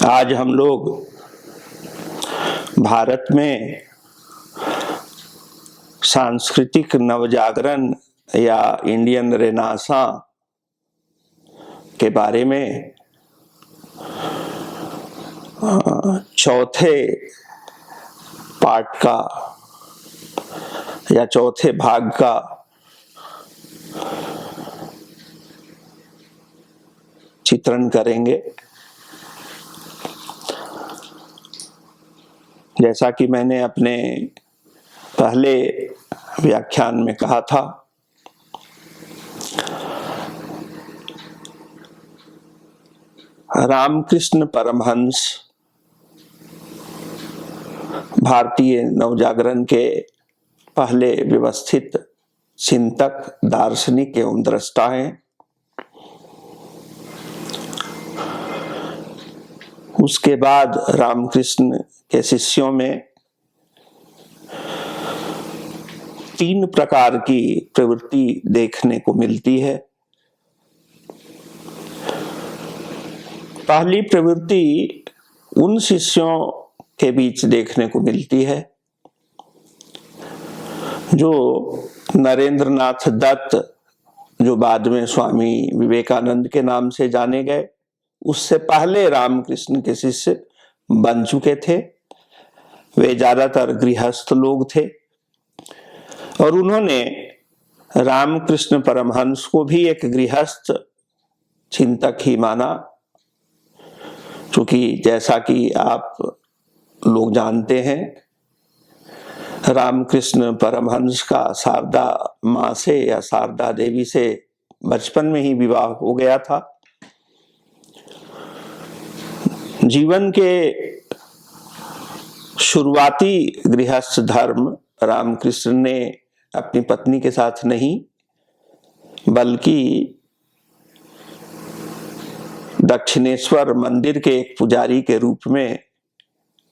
आज हम लोग भारत में सांस्कृतिक नवजागरण या इंडियन रेनेसां के बारे में चौथे पार्ट का या चौथे भाग का चित्रण करेंगे। जैसा कि मैंने अपने पहले व्याख्यान में कहा था, रामकृष्ण परमहंस भारतीय नवजागरण के पहले व्यवस्थित चिंतक, दार्शनिक एवं दृष्टा हैं। उसके बाद रामकृष्ण के शिष्यों में तीन प्रकार की प्रवृत्ति देखने को मिलती है। पहली प्रवृत्ति उन शिष्यों के बीच देखने को मिलती है जो नरेंद्रनाथ दत्त, जो बाद में स्वामी विवेकानंद के नाम से जाने गए, उससे पहले रामकृष्ण के शिष्य बन चुके थे। वे ज्यादातर गृहस्थ लोग थे और उन्होंने रामकृष्ण परमहंस को भी एक गृहस्थ चिंतक ही माना, क्योंकि जैसा कि आप लोग जानते हैं, रामकृष्ण परमहंस का शारदा माँ से या शारदा देवी से बचपन में ही विवाह हो गया था। जीवन के शुरुआती गृहस्थ धर्म रामकृष्ण ने अपनी पत्नी के साथ नहीं, बल्कि दक्षिणेश्वर मंदिर के एक पुजारी के रूप में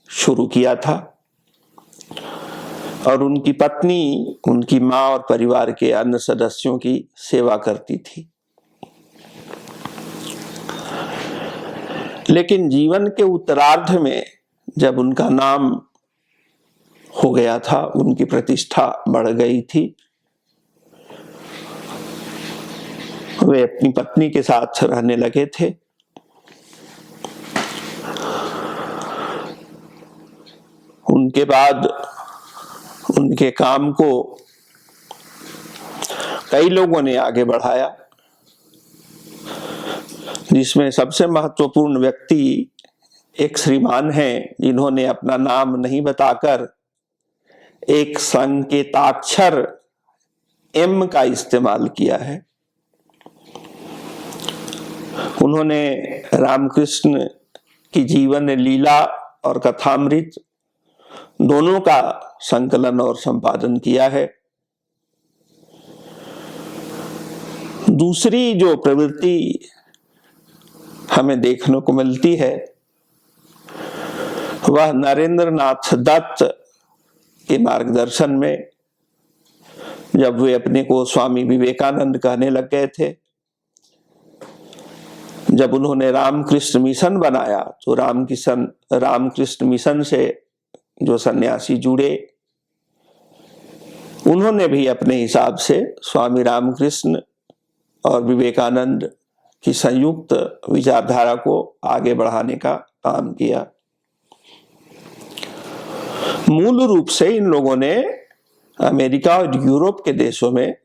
शुरू किया था और उनकी पत्नी उनकी माँ और परिवार के अन्य सदस्यों की सेवा करती थी। लेकिन जीवन के उत्तरार्ध में जब उनका नाम हो गया था, उनकी प्रतिष्ठा बढ़ गई थी, वे अपनी पत्नी के साथ रहने लगे थे। उनके बाद उनके काम को कई लोगों ने आगे बढ़ाया, जिसमें सबसे महत्वपूर्ण व्यक्ति एक श्रीमान हैं जिन्होंने अपना नाम नहीं बताकर एक संकेताक्षर एम का इस्तेमाल किया है। उन्होंने रामकृष्ण की जीवन लीला और कथामृत दोनों का संकलन और संपादन किया है। दूसरी जो प्रवृत्ति हमें देखने को मिलती है वह नरेंद्रनाथ दत्त के मार्गदर्शन में, जब वे अपने को स्वामी विवेकानंद कहने लग गए थे, जब उन्होंने रामकृष्ण मिशन बनाया तो रामकृष्ण मिशन से जो सन्यासी जुड़े, उन्होंने भी अपने हिसाब से स्वामी रामकृष्ण और विवेकानंद की संयुक्त विचारधारा को आगे बढ़ाने का काम किया। मूल रूप से इन लोगों ने अमेरिका और यूरोप के देशों में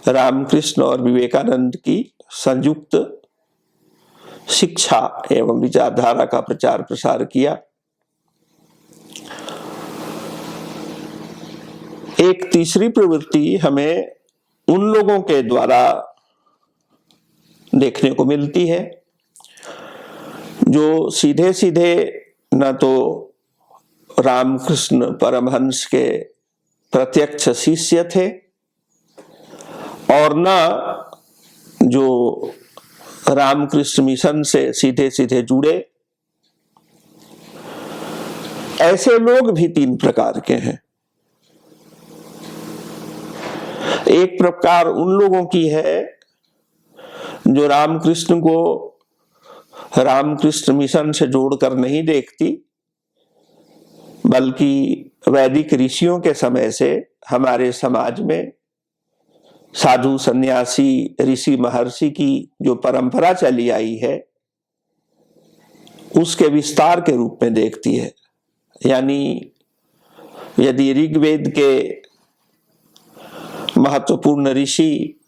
रामकृष्ण और विवेकानंद की संयुक्त शिक्षा एवं विचारधारा का प्रचार प्रसार किया। एक तीसरी प्रवृत्ति हमें उन लोगों के द्वारा देखने को मिलती है जो सीधे सीधे न तो रामकृष्ण परमहंस के प्रत्यक्ष शिष्य थे और न जो रामकृष्ण मिशन से सीधे सीधे जुड़े। ऐसे लोग भी तीन प्रकार के हैं। एक प्रकार उन लोगों की है जो रामकृष्ण को रामकृष्ण मिशन से जोड़कर नहीं देखती, बल्कि वैदिक ऋषियों के समय से हमारे समाज में साधु सन्यासी ऋषि महर्षि की जो परंपरा चली आई है उसके विस्तार के रूप में देखती है। यानी यदि ऋग्वेद के महत्वपूर्ण ऋषि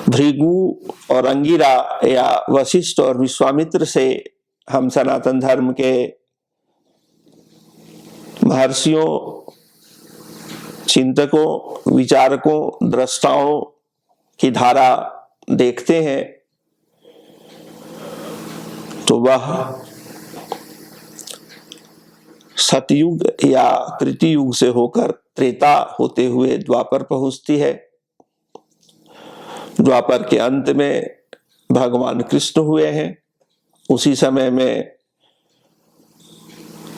भृगु और अंगिरा या वशिष्ठ और विश्वामित्र से हम सनातन धर्म के महर्षियों, चिंतकों, विचारकों, दृष्टाओं की धारा देखते हैं तो वह सतयुग या कृति युग से होकर त्रेता होते हुए द्वापर पहुंचती है। द्वापर के अंत में भगवान कृष्ण हुए हैं। उसी समय में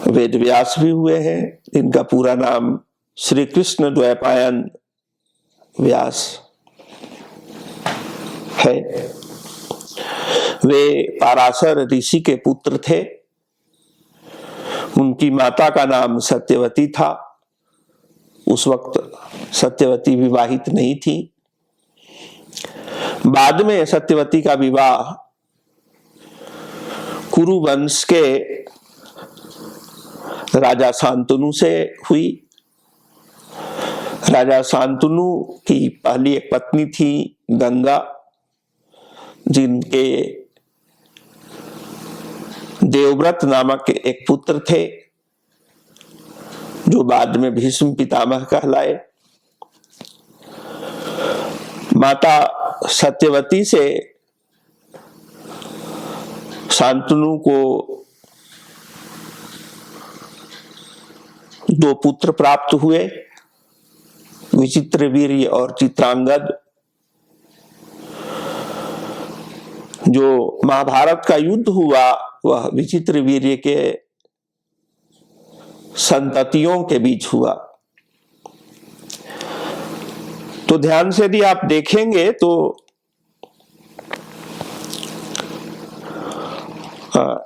वेद व्यास भी हुए हैं। इनका पूरा नाम श्री कृष्ण द्वैपायन व्यास है। वे पाराशर ऋषि के पुत्र थे। उनकी माता का नाम सत्यवती था। उस वक्त सत्यवती विवाहित नहीं थी। बाद में सत्यवती का विवाह कुरु वंश के राजा शांतनु से हुई। राजा शांतनु की पहली एक पत्नी थी गंगा, जिनके देवव्रत नामक एक पुत्र थे जो बाद में भीष्म पितामह कहलाए। माता सत्यवती से शांतनु को 2 पुत्र प्राप्त हुए, विचित्रवीर्य और चित्रांगद। जो महाभारत का युद्ध हुआ वह विचित्रवीर्य के संततियों के बीच हुआ। तो ध्यान से यदि आप देखेंगे तो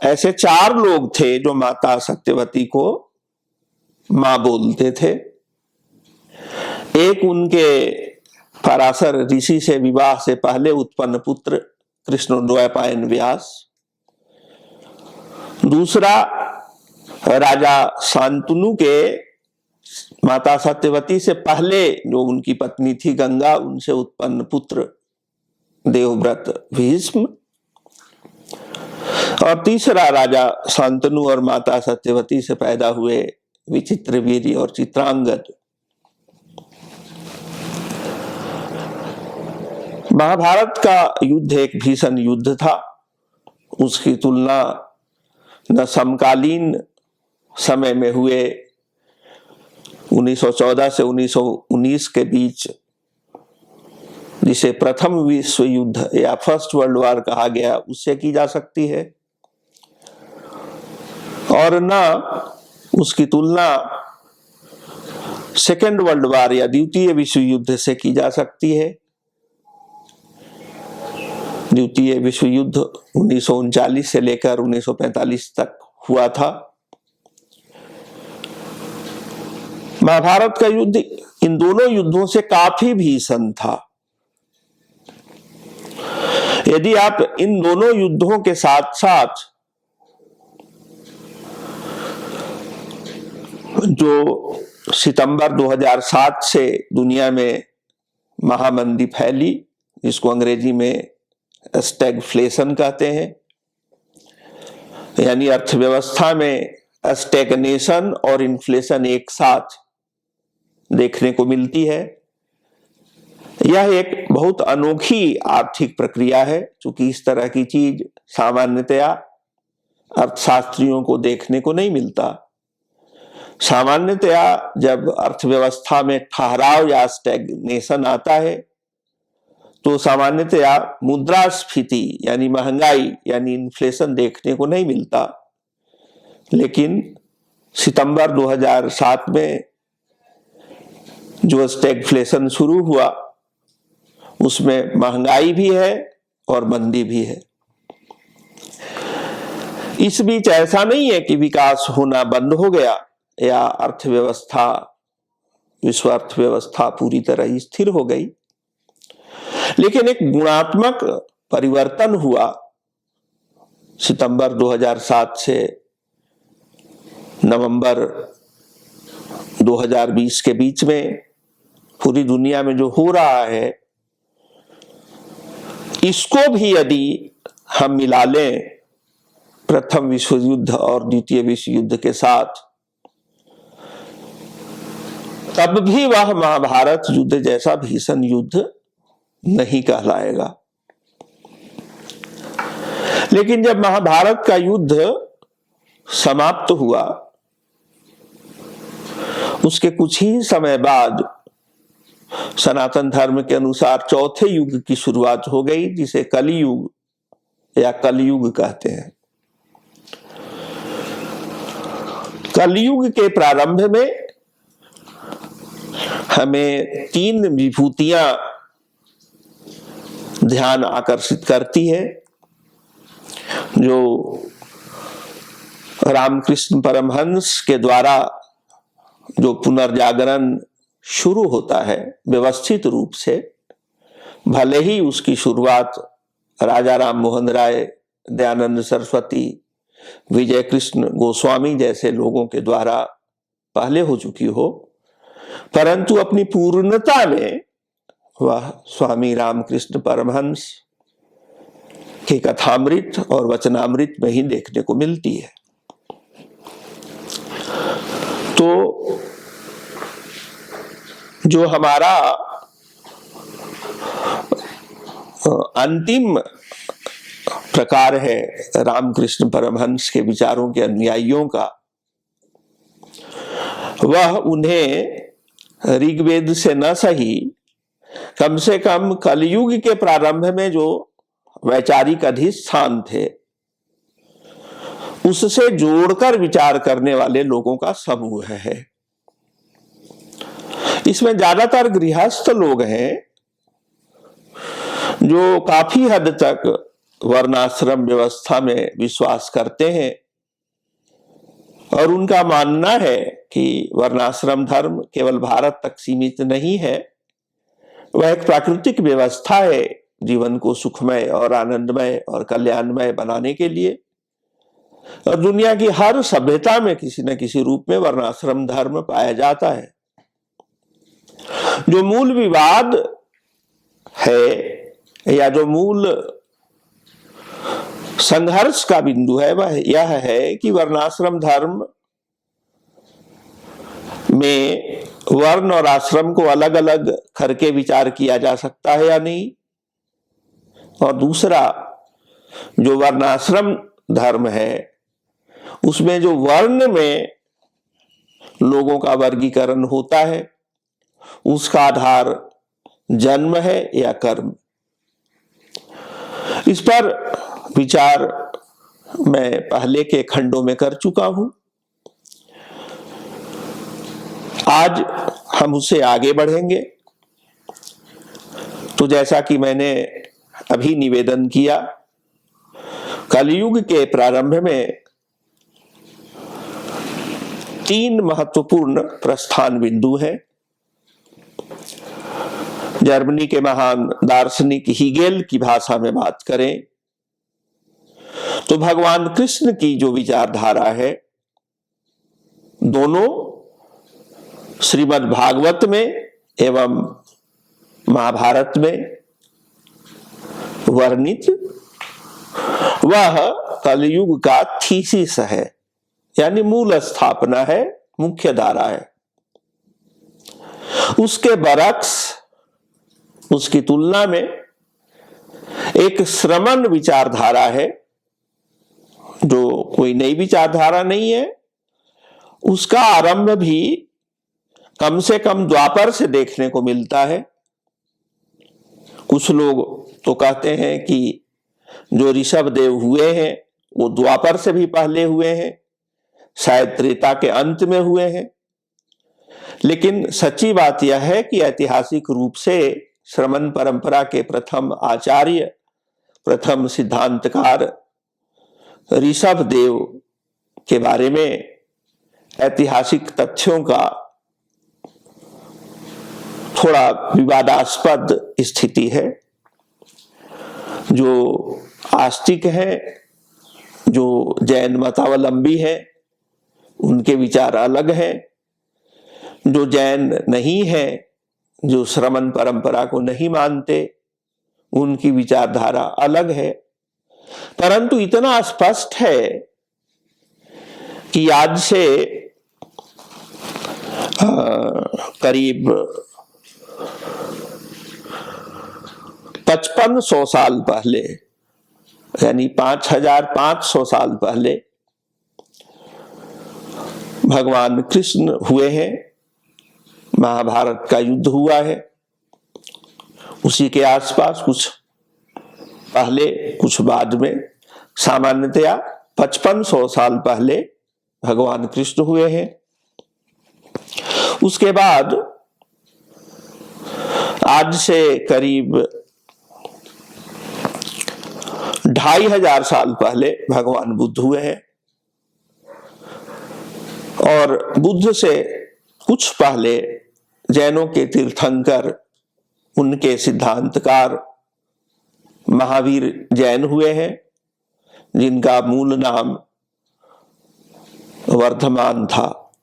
ऐसे 4 लोग थे जो माता सत्यवती को मां बोलते थे। एक उनके पराशर ऋषि से विवाह से पहले उत्पन्न पुत्र कृष्ण द्वैपायन व्यास। दूसरा राजा शांतनु के माता सत्यवती से पहले जो उनकी पत्नी थी गंगा, उनसे उत्पन्न पुत्र देवव्रत भीष्म। और तीसरा राजा शांतनु और माता सत्यवती से पैदा हुए विचित्रवीर्य और चित्रांगद। महाभारत का युद्ध एक भीषण युद्ध था। उसकी तुलना न समकालीन समय में हुए 1914 से 1919 के बीच, जिसे प्रथम विश्व युद्ध या फर्स्ट वर्ल्ड वॉर कहा गया, उससे की जा सकती है, और न उसकी तुलना सेकेंड वर्ल्ड वॉर या द्वितीय विश्व युद्ध से की जा सकती है। द्वितीय विश्व युद्ध 1939 से लेकर 1945 तक हुआ था। महाभारत का युद्ध इन दोनों युद्धों से काफी भीषण था। यदि आप इन दोनों युद्धों के साथ साथ जो सितंबर 2007 से दुनिया में महामंदी फैली, जिसको अंग्रेजी में स्टैगफ्लेशन कहते हैं, यानी अर्थव्यवस्था में स्टैग्नेशन और इन्फ्लेशन एक साथ देखने को मिलती है। यह एक बहुत अनोखी आर्थिक प्रक्रिया है, क्योंकि इस तरह की चीज सामान्यतया अर्थशास्त्रियों को देखने को नहीं मिलता। सामान्यतया जब अर्थव्यवस्था में ठहराव या स्टैग्नेशन आता है तो सामान्यतया मुद्रास्फीति यानी महंगाई यानी इन्फ्लेशन देखने को नहीं मिलता। लेकिन सितंबर 2007 में जो स्टैगफ्लेशन शुरू हुआ उसमें महंगाई भी है और मंदी भी है। इस बीच ऐसा नहीं है कि विकास होना बंद हो गया या अर्थव्यवस्था, विश्व अर्थव्यवस्था पूरी तरह स्थिर हो गई, लेकिन एक गुणात्मक परिवर्तन हुआ सितंबर 2007 से नवंबर 2020 के बीच में पूरी दुनिया में जो हो रहा है, इसको भी यदि हम मिला लें प्रथम विश्व युद्ध और द्वितीय विश्व युद्ध के साथ, तब भी वह महाभारत युद्ध जैसा भीषण युद्ध नहीं कहलाएगा। लेकिन जब महाभारत का युद्ध समाप्त हुआ, उसके कुछ ही समय बाद सनातन धर्म के अनुसार चौथे युग की शुरुआत हो गई, जिसे कलियुग या कलयुग कहते हैं। कलयुग के प्रारंभ में हमें तीन विभूतियां ध्यान आकर्षित करती है, जो रामकृष्ण परमहंस के द्वारा जो पुनर्जागरण शुरू होता है व्यवस्थित रूप से, भले ही उसकी शुरुआत राजा राम मोहन राय, दयानंद सरस्वती, विजय कृष्ण गोस्वामी जैसे लोगों के द्वारा पहले हो चुकी हो, परंतु अपनी पूर्णता में वह स्वामी रामकृष्ण परमहंस के कथामृत और वचनामृत में ही देखने को मिलती है। तो जो हमारा अंतिम प्रकार है रामकृष्ण परमहंस के विचारों के अनुयायियों का, वह उन्हें ऋग्वेद से न सही, कम से कम कलयुग के प्रारंभ में जो वैचारिक अधिष्ठान थे उससे जोड़कर विचार करने वाले लोगों का समूह है। इसमें ज्यादातर गृहस्थ लोग हैं जो काफी हद तक वर्णाश्रम व्यवस्था में विश्वास करते हैं, और उनका मानना है कि वर्णाश्रम धर्म केवल भारत तक सीमित नहीं है, वह एक प्राकृतिक व्यवस्था है जीवन को सुखमय और आनंदमय और कल्याणमय बनाने के लिए, और दुनिया की हर सभ्यता में किसी न किसी रूप में वर्णाश्रम धर्म पाया जाता है। जो मूल विवाद है या जो मूल संघर्ष का बिंदु है वह यह है कि वर्णाश्रम धर्म में वर्ण और आश्रम को अलग अलग करके विचार किया जा सकता है या नहीं, और दूसरा जो वर्णाश्रम धर्म है उसमें जो वर्ण में लोगों का वर्गीकरण होता है उसका आधार जन्म है या कर्म। इस पर विचार मैं पहले के खंडों में कर चुका हूं। आज हम उससे आगे बढ़ेंगे। तो जैसा कि मैंने अभी निवेदन किया, कलयुग के प्रारंभ में तीन महत्वपूर्ण प्रस्थान बिंदु हैं। जर्मनी के महान दार्शनिक हीगेल की भाषा में बात करें तो भगवान कृष्ण की जो विचारधारा है, दोनों श्रीमद् भागवत में एवं महाभारत में वर्णित, वह कलयुग का थीसिस है, यानी मूल स्थापना है, मुख्य धारा है। उसके बरक्स, उसकी तुलना में एक श्रमण विचारधारा है जो कोई नई विचारधारा नहीं है। उसका आरंभ भी कम से कम द्वापर से देखने को मिलता है। कुछ लोग तो कहते हैं कि जो ऋषभ देव हुए हैं वो द्वापर से भी पहले हुए हैं, शायद त्रेता के अंत में हुए हैं। लेकिन सच्ची बात यह है कि ऐतिहासिक रूप से श्रमण परंपरा के प्रथम आचार्य, प्रथम सिद्धांतकार ऋषभ देव के बारे में ऐतिहासिक तथ्यों का थोड़ा विवादास्पद स्थिति है। जो आस्तिक हैं, जो जैन मतावलंबी हैं, उनके विचार अलग हैं। जो जैन नहीं है, जो श्रमण परंपरा को नहीं मानते, उनकी विचारधारा अलग है। परंतु इतना स्पष्ट है कि आज से करीब 5500 साल पहले, यानी 5500 साल पहले भगवान कृष्ण हुए हैं। महाभारत का युद्ध हुआ है, उसी के आसपास, कुछ पहले कुछ बाद में, सामान्यतया 5500 साल पहले भगवान कृष्ण हुए हैं। उसके बाद आज से करीब 2500 साल पहले भगवान बुद्ध हुए हैं। और बुद्ध से कुछ पहले जैनों के तीर्थंकर, उनके सिद्धांतकार महावीर जैन हुए हैं, जिनका मूल नाम वर्धमान था।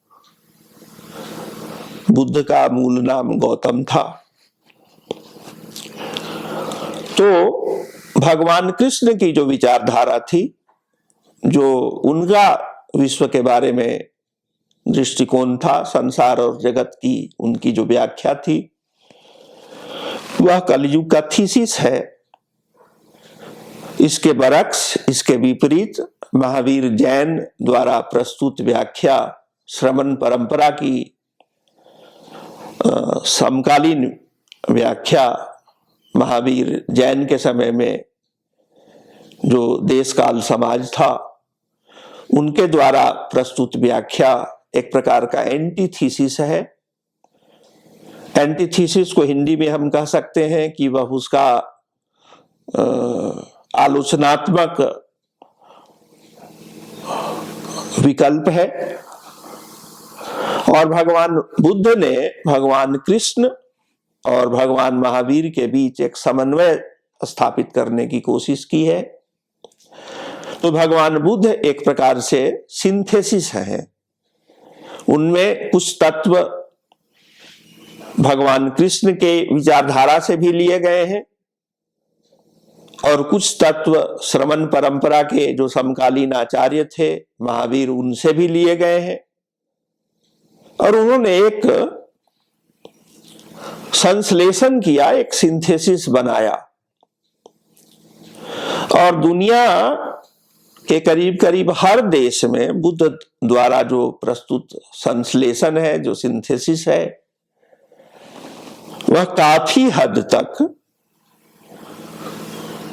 बुद्ध का मूल नाम गौतम था। तो भगवान कृष्ण की जो विचारधारा थी, जो उनका विश्व के बारे में दृष्टिकोण था, संसार और जगत की उनकी जो व्याख्या थी, वह कलयुग का थीसिस है। इसके बरक्स, इसके विपरीत महावीर जैन द्वारा प्रस्तुत व्याख्या श्रमण परंपरा की समकालीन व्याख्या, महावीर जैन के समय में जो देश काल समाज था, उनके द्वारा प्रस्तुत व्याख्या एक प्रकार का एंटीथीसिस है। एंटीथीसिस को हिंदी में हम कह सकते हैं कि वह उसका आलोचनात्मक विकल्प है। और भगवान बुद्ध ने भगवान कृष्ण और भगवान महावीर के बीच एक समन्वय स्थापित करने की कोशिश की है। तो भगवान बुद्ध एक प्रकार से सिंथेसिस है। उनमें कुछ तत्व भगवान कृष्ण के विचारधारा से भी लिए गए हैं और कुछ तत्व श्रमण परंपरा के जो समकालीन आचार्य थे महावीर, उनसे भी लिए गए हैं। और उन्होंने एक संश्लेषण किया, एक सिंथेसिस बनाया। और दुनिया के करीब करीब हर देश में बुद्ध द्वारा जो प्रस्तुत संश्लेषण है, जो सिंथेसिस है, वह काफी हद तक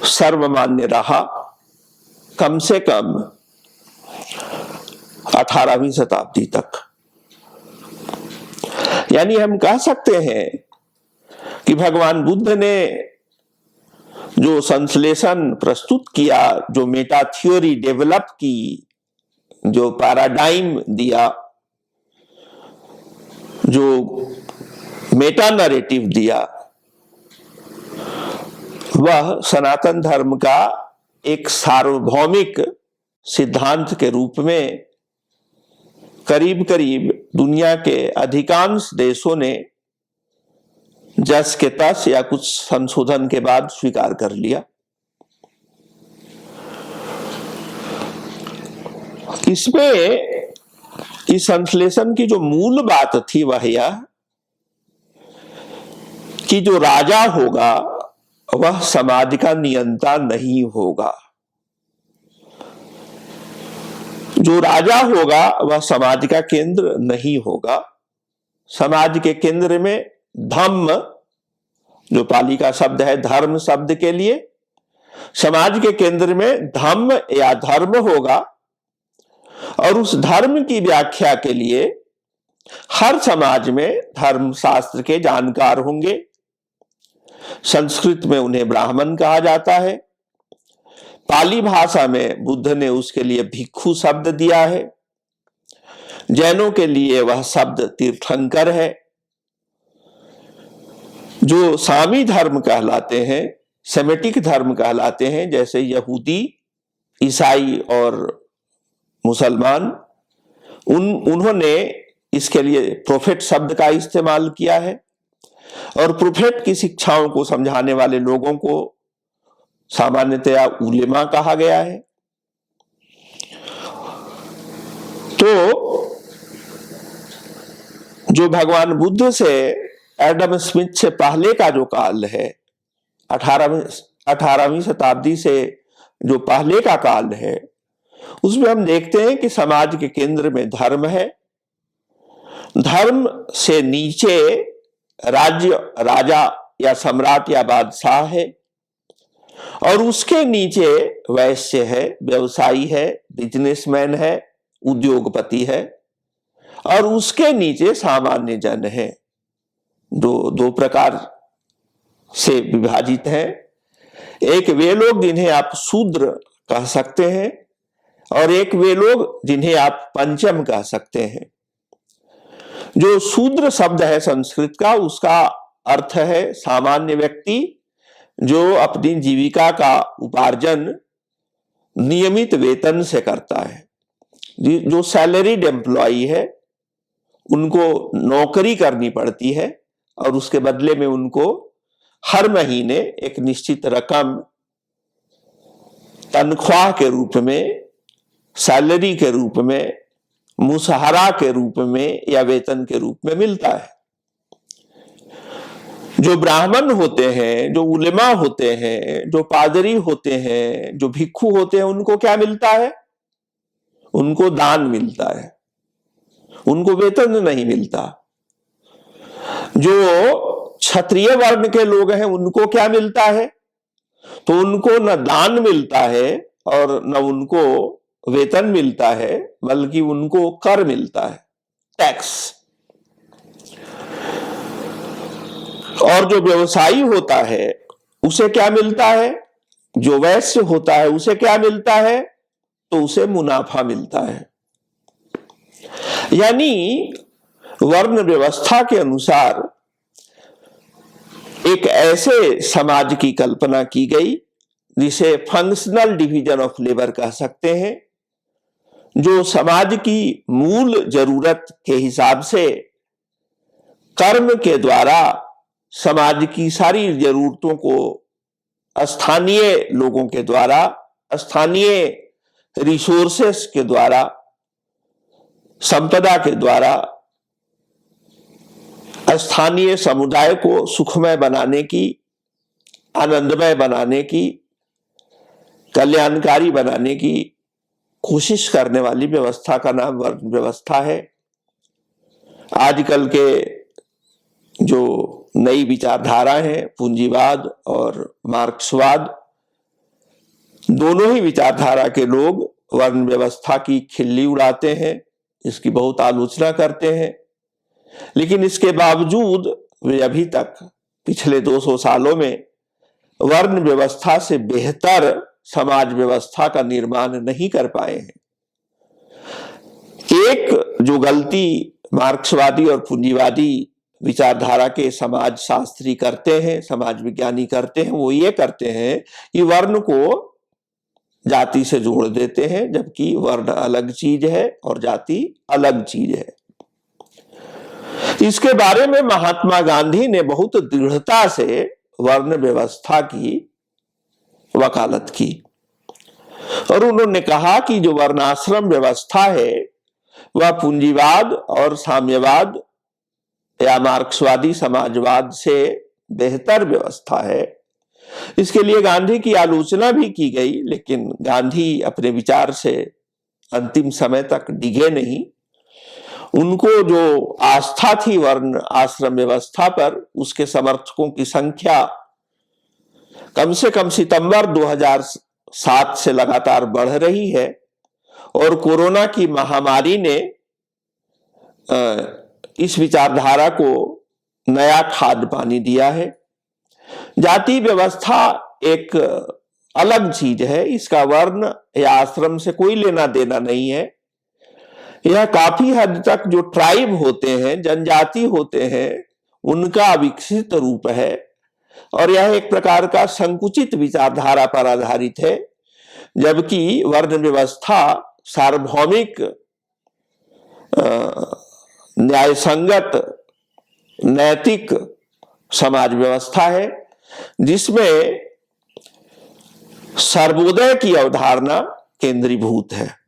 सर्वमान्य रहा, कम से कम 18वीं शताब्दी तक। यानी हम कह सकते हैं कि भगवान बुद्ध ने जो संश्लेषण प्रस्तुत किया, जो मेटा थ्योरी डेवलप की, जो पैराडाइम दिया, जो मेटा नैरेटिव दिया, वह सनातन धर्म का एक सार्वभौमिक सिद्धांत के रूप में करीब करीब दुनिया के अधिकांश देशों ने जस के तस या कुछ संशोधन के बाद स्वीकार कर लिया। इसमें इस संश्लेषण की जो मूल बात थी वह यह कि जो राजा होगा वह समाज का नियंता नहीं होगा। जो राजा होगा वह समाज का केंद्र नहीं होगा। समाज के केंद्र में धम्म, जो पाली का शब्द है धर्म शब्द के लिए, समाज के केंद्र में धम्म या धर्म होगा। और उस धर्म की व्याख्या के लिए हर समाज में धर्म शास्त्र के जानकार होंगे। संस्कृत में उन्हें ब्राह्मण कहा जाता है। पाली भाषा में बुद्ध ने उसके लिए भिक्षु शब्द दिया है। जैनों के लिए वह शब्द तीर्थंकर है। जो सामी धर्म कहलाते हैं, सेमेटिक धर्म कहलाते हैं, जैसे यहूदी, ईसाई और मुसलमान, उन्होंने इसके लिए प्रोफेट शब्द का इस्तेमाल किया है। और प्रोफेट की शिक्षाओं को समझाने वाले लोगों को सामान्यतया उलेमा कहा गया है। तो जो भगवान बुद्ध से एडम स्मिथ से पहले का जो काल है, 18वीं शताब्दी से जो पहले का काल है, उसमें हम देखते हैं कि समाज के केंद्र में धर्म है। धर्म से नीचे राज्य, राजा या सम्राट या बादशाह है, और उसके नीचे वैश्य है, व्यवसायी है, बिजनेसमैन है, उद्योगपति है, और उसके नीचे सामान्य जन है। दो प्रकार से विभाजित है। एक वे लोग जिन्हें आप शूद्र कह सकते हैं, और एक वे लोग जिन्हें आप पंचम कह सकते हैं। जो शूद्र शब्द है संस्कृत का, उसका अर्थ है सामान्य व्यक्ति जो अपनी जीविका का उपार्जन नियमित वेतन से करता है। जो सैलरीड एम्प्लॉई है, उनको नौकरी करनी पड़ती है और उसके बदले में उनको हर महीने एक निश्चित रकम तनख्वाह के रूप में, सैलरी के रूप में, मुसहरा के रूप में या वेतन के रूप में मिलता है। जो ब्राह्मण होते हैं, जो उलेमा होते हैं, जो पादरी होते हैं, जो भिक्षु होते हैं, उनको क्या मिलता है? उनको दान मिलता है, उनको वेतन नहीं मिलता। जो क्षत्रिय वर्ण के लोग हैं, उनको क्या मिलता है? तो उनको न दान मिलता है और न उनको वेतन मिलता है, बल्कि उनको कर मिलता है, टैक्स। और जो व्यवसायी होता है उसे क्या मिलता है? जो वैश्य होता है उसे क्या मिलता है? तो उसे मुनाफा मिलता है। यानी वर्ण व्यवस्था के अनुसार एक ऐसे समाज की कल्पना की गई जिसे फंक्शनल डिवीजन ऑफ लेबर कह सकते हैं, जो समाज की मूल जरूरत के हिसाब से कर्म के द्वारा समाज की सारी जरूरतों को स्थानीय लोगों के द्वारा, स्थानीय रिसोर्सेस के द्वारा, संपदा के द्वारा स्थानीय समुदाय को सुखमय बनाने की, आनंदमय बनाने की, कल्याणकारी बनाने की कोशिश करने वाली व्यवस्था का नाम वर्ण व्यवस्था है। आजकल के जो नई विचारधारा है, पूंजीवाद और मार्क्सवाद, दोनों ही विचारधारा के लोग वर्ण व्यवस्था की खिल्ली उड़ाते हैं, इसकी बहुत आलोचना करते हैं। लेकिन इसके बावजूद वे अभी तक पिछले 200 सालों में वर्ण व्यवस्था से बेहतर समाज व्यवस्था का निर्माण नहीं कर पाए हैं। एक जो गलती मार्क्सवादी और पूंजीवादी विचारधारा के समाज शास्त्री करते हैं, समाज विज्ञानी करते हैं, वो ये करते हैं कि वर्ण को जाति से जोड़ देते हैं, जबकि वर्ण अलग चीज है और जाति अलग चीज है। इसके बारे में महात्मा गांधी ने बहुत दृढ़ता से वर्ण व्यवस्था की वकालत की और उन्होंने कहा कि जो वर्णाश्रम व्यवस्था है वह पूंजीवाद और साम्यवाद या मार्क्सवादी समाजवाद से बेहतर व्यवस्था है। इसके लिए गांधी की आलोचना भी की गई, लेकिन गांधी अपने विचार से अंतिम समय तक डिगे नहीं। उनको जो आस्था थी वर्ण आश्रम व्यवस्था पर, उसके समर्थकों की संख्या कम से कम सितंबर 2007 से लगातार बढ़ रही है और कोरोना की महामारी ने इस विचारधारा को नया खाद पानी दिया है। जाति व्यवस्था एक अलग चीज है, इसका वर्ण या आश्रम से कोई लेना देना नहीं है। यह काफी हद तक जो ट्राइब होते हैं, जनजाति होते हैं, उनका विकसित रूप है और यह एक प्रकार का संकुचित विचारधारा पर आधारित है, जबकि वर्ण व्यवस्था सार्वभौमिक, न्यायसंगत, नैतिक समाज व्यवस्था है, जिसमें सर्वोदय की अवधारणा केंद्रीभूत है।